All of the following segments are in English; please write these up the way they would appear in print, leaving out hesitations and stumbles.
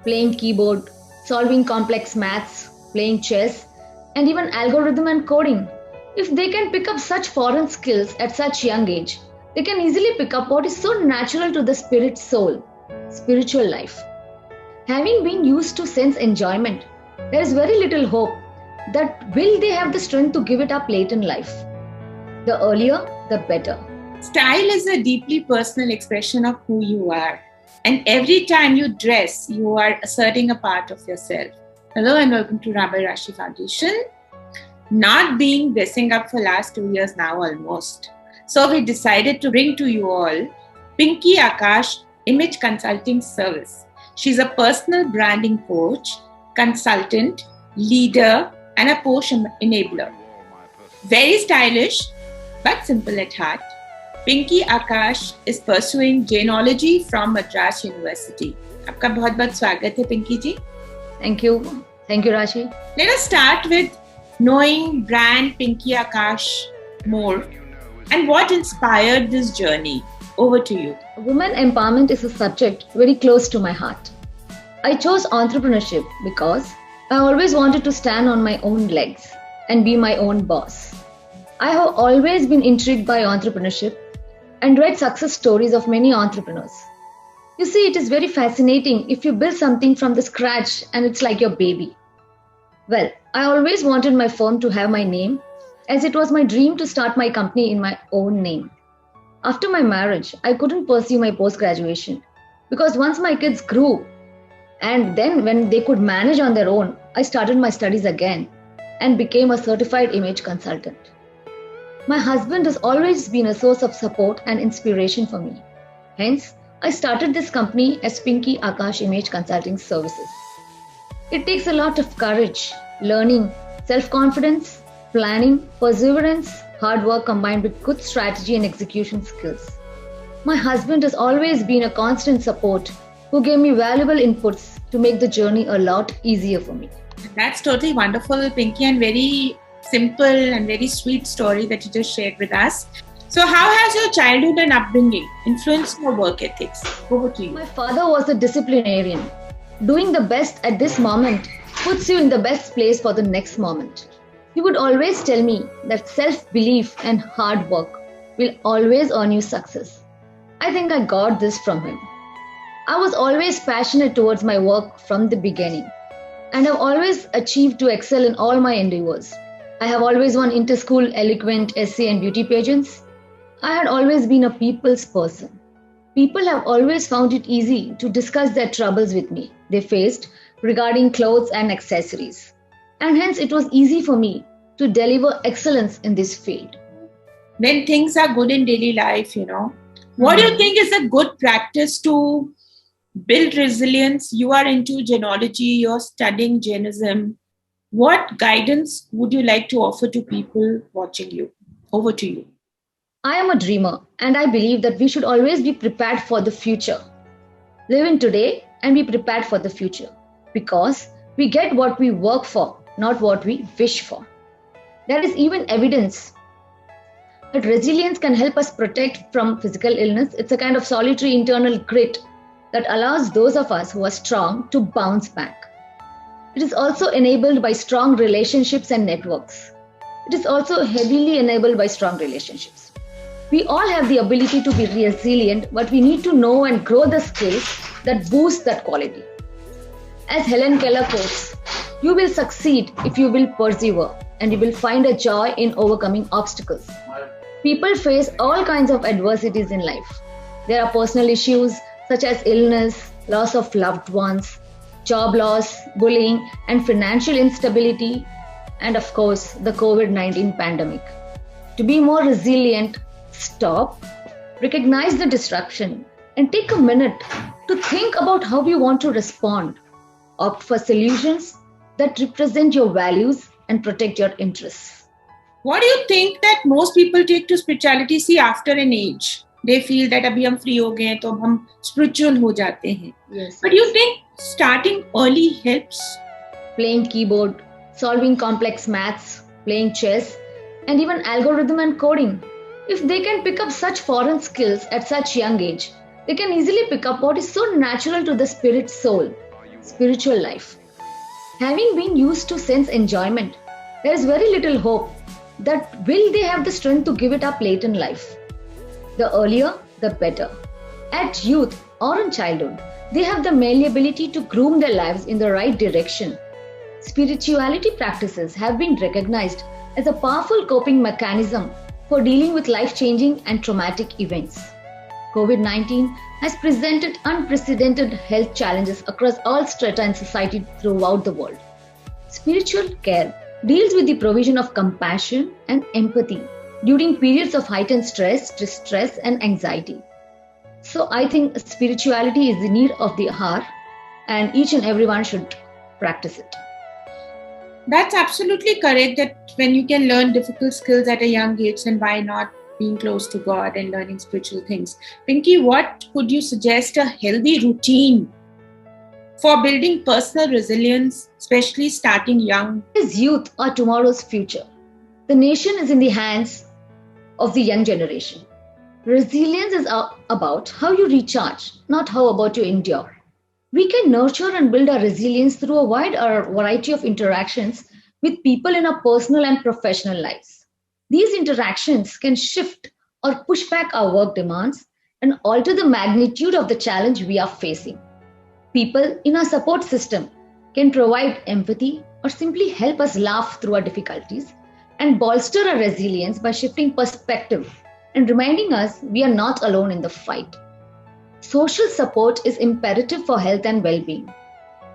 playing keyboard, solving complex maths, playing chess, and even algorithm and coding. If they can pick up such foreign skills at such young age, they can easily pick up what is so natural to the spirit soul, spiritual life. Having been used to sense enjoyment, there is very little hope that will they have the strength to give it up late in life. The earlier, the better. Style is a deeply personal expression of who you are. And every time you dress, you are asserting a part of yourself. Hello and welcome to Rabai Rashi Foundation. Not being dressing up for last 2 years now almost. So we decided to bring to you all Pinky Akash Image Consulting Service. She's a personal branding coach, consultant, leader, and a post enabler. Very stylish, but simple at heart. Pinky Akash is pursuing Jainology from Madras University. आपका बहुत बहुत स्वागत है पिंकी जी. Thank you. Thank you, Rashi. Let us start with knowing brand Pinky Akash more and what inspired this journey. Over to you. Women empowerment is a subject very close to my heart. I chose entrepreneurship because I always wanted to stand on my own legs and be my own boss. I have always been intrigued by entrepreneurship and read success stories of many entrepreneurs. You see, it is very fascinating if you build something from the scratch and it's like your baby. Well, I always wanted my firm to have my name, as it was my dream to start my company in my own name. After my marriage, I couldn't pursue my post-graduation because once my kids grew and then when they could manage on their own, I started my studies again and became a certified image consultant. My husband has always been a source of support and inspiration for me. Hence, I started this company as Pinky Akash Image Consulting Services. It takes a lot of courage, learning, self-confidence, planning, perseverance, hard work combined with good strategy and execution skills. My husband has always been a constant support who gave me valuable inputs to make the journey a lot easier for me. That's totally wonderful, Pinky, and very simple and very sweet story that you just shared with us. So how has your childhood and upbringing influenced your work ethics? Over to you. My father was a disciplinarian. Doing the best at this moment puts you in the best place for the next moment. He would always tell me that self-belief and hard work will always earn you success. I think I got this from him. I was always passionate towards my work from the beginning and have always achieved to excel in all my endeavors. I have always won inter-school eloquent essay and beauty pageants. I had always been a people's person. People have always found it easy to discuss their troubles with me they faced regarding clothes and accessories. And hence it was easy for me to deliver excellence in this field. When things are good in daily life, what do you think is a good practice to build resilience? You are into Jainology, you're studying Jainism. What guidance would you like to offer to people watching you? Over to you. I am a dreamer and I believe that we should always be prepared for the future. Live in today and be prepared for the future because we get what we work for, not what we wish for. There is even evidence that resilience can help us protect from physical illness. It's a kind of solitary internal grit that allows those of us who are strong to bounce back. It is also enabled by strong relationships and networks. It is also heavily enabled by strong relationships. We all have the ability to be resilient, but we need to know and grow the skills that boost that quality. As Helen Keller quotes, you will succeed if you will persevere and you will find a joy in overcoming obstacles. People face all kinds of adversities in life. There are personal issues such as illness, loss of loved ones, job loss, bullying, and financial instability, and of course, the COVID-19 pandemic. To be more resilient, stop, recognize the disruption, and take a minute to think about how you want to respond. Opt for solutions that represent your values and protect your interests. What do you think that most people take to spirituality? See, after an age, they feel that abhi hum free ho gaye to hum spiritual ho jate hain. Yes. But do you think starting early helps? Playing keyboard, solving complex maths, playing chess, and even algorithm and coding. If they can pick up such foreign skills at such young age, they can easily pick up what is so natural to the spirit soul, spiritual life. Having been used to sense enjoyment, there is very little hope that will they have the strength to give it up late in life. The earlier, the better. At youth or in childhood, they have the malleability to groom their lives in the right direction. Spirituality practices have been recognized as a powerful coping mechanism for dealing with life-changing and traumatic events. COVID-19 has presented unprecedented health challenges across all strata in society throughout the world. Spiritual care deals with the provision of compassion and empathy during periods of heightened stress, distress, and anxiety. So I think spirituality is the need of the hour, and each and everyone should practice it. That's absolutely correct, that when you can learn difficult skills at a young age, then why not being close to God and learning spiritual things? Pinky, what could you suggest a healthy routine for building personal resilience, especially starting young? As youth are tomorrow's future. The nation is in the hands of the young generation. Resilience is about how you recharge, not how about you endure. We can nurture and build our resilience through a wide variety of interactions with people in our personal and professional lives. These interactions can shift or push back our work demands and alter the magnitude of the challenge we are facing. People in our support system can provide empathy or simply help us laugh through our difficulties and bolster our resilience by shifting perspective and reminding us we are not alone in the fight. Social support is imperative for health and well-being.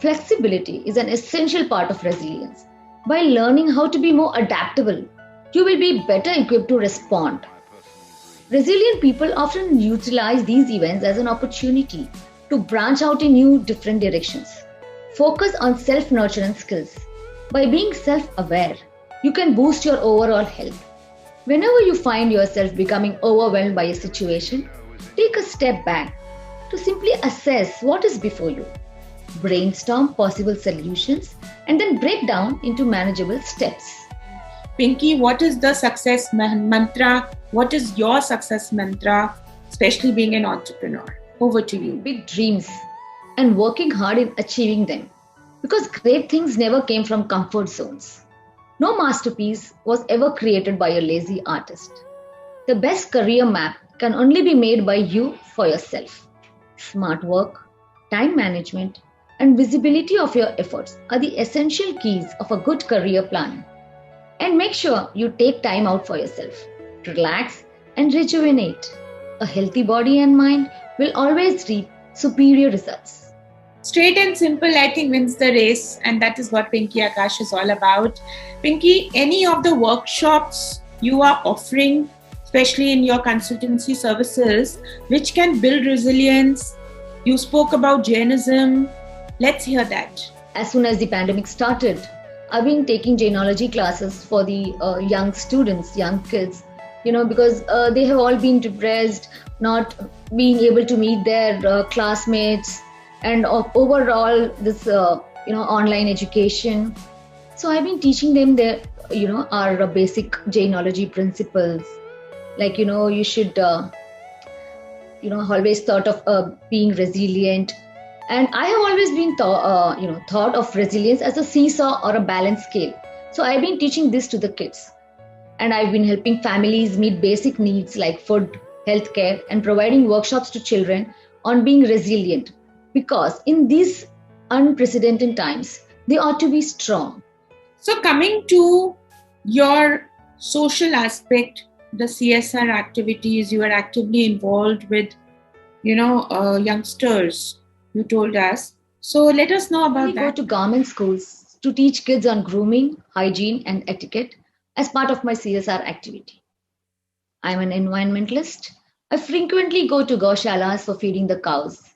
Flexibility is an essential part of resilience. By learning how to be more adaptable, you will be better equipped to respond. Resilient people often utilize these events as an opportunity to branch out in new different directions. Focus on self-nurture and skills. By being self-aware, you can boost your overall health. Whenever you find yourself becoming overwhelmed by a situation, take a step back to simply assess what is before you. Brainstorm possible solutions and then break down into manageable steps. Pinky, what is the success mantra? What is your success mantra, especially being an entrepreneur? Over to you. Big dreams and working hard in achieving them, because great things never came from comfort zones. No masterpiece was ever created by a lazy artist. The best career map can only be made by you for yourself. Smart work, time management, and visibility of your efforts are the essential keys of a good career plan. And make sure you take time out for yourself. Relax and rejuvenate. A healthy body and mind will always reap superior results. Straight and simple, I think, wins the race, and that is what Pinky Akash is all about. Pinky, any of the workshops you are offering, especially in your consultancy services, which can build resilience? You spoke about Jainism. Let's hear that. As soon as the pandemic started, I've been taking Jainology classes for the young students, young kids, because they have all been depressed, not being able to meet their classmates, and overall this online education. So I've been teaching them their our basic Jainology principles, like you should always thought of being resilient. And I have always been thought of resilience as a seesaw or a balance scale. So I've been teaching this to the kids, and I've been helping families meet basic needs like food, healthcare, and providing workshops to children on being resilient. Because in these unprecedented times, they ought to be strong. So coming to your social aspect, the CSR activities, you are actively involved with, youngsters, you told us. So let us know about that. I go to government schools to teach kids on grooming, hygiene, and etiquette as part of my CSR activity. I'm an environmentalist. I frequently go to Gaushalas for feeding the cows.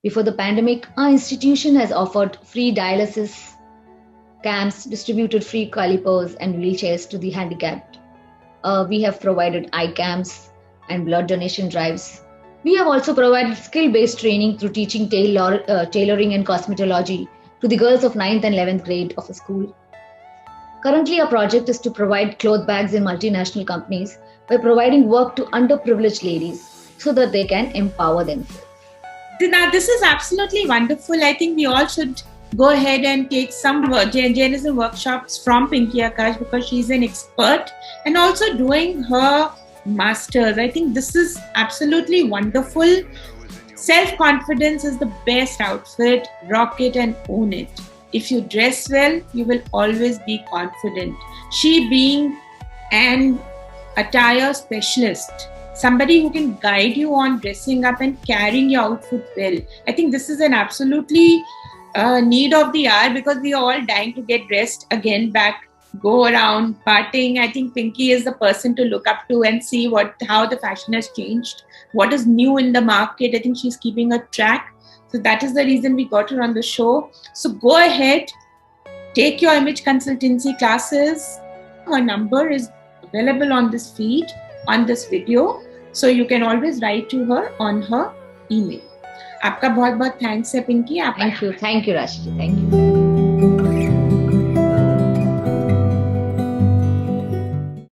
Before the pandemic, our institution has offered free dialysis camps, distributed free calipers and wheelchairs to the handicapped. We have provided eye camps and blood donation drives. We have also provided skill-based training through teaching tailoring and cosmetology to the girls of 9th and 11th grade of a school. Currently, our project is to provide cloth bags in multinational companies by providing work to underprivileged ladies so that they can empower themselves. Now, this is absolutely wonderful. I think we all should go ahead and take some Jainism workshops from Pinky Akash, because she's an expert and also doing her masters. I think this is absolutely wonderful. Self-confidence is the best outfit. Rock it and own it. If you dress well, you will always be confident. She being an attire specialist, somebody who can guide you on dressing up and carrying your outfit well. I think this is an absolutely need of the hour, because we are all dying to get dressed again, back, go around partying. I think Pinky is the person to look up to and see how the fashion has changed, what is new in the market. I think she's keeping a track. So that is the reason we got her on the show. So go ahead, take your image consultancy classes. Her number is available on this feed, on this video. So you can always write to her on her email. आपका बहुत बहुत thanks है Pinky. Thank you, Rashi. Thank you.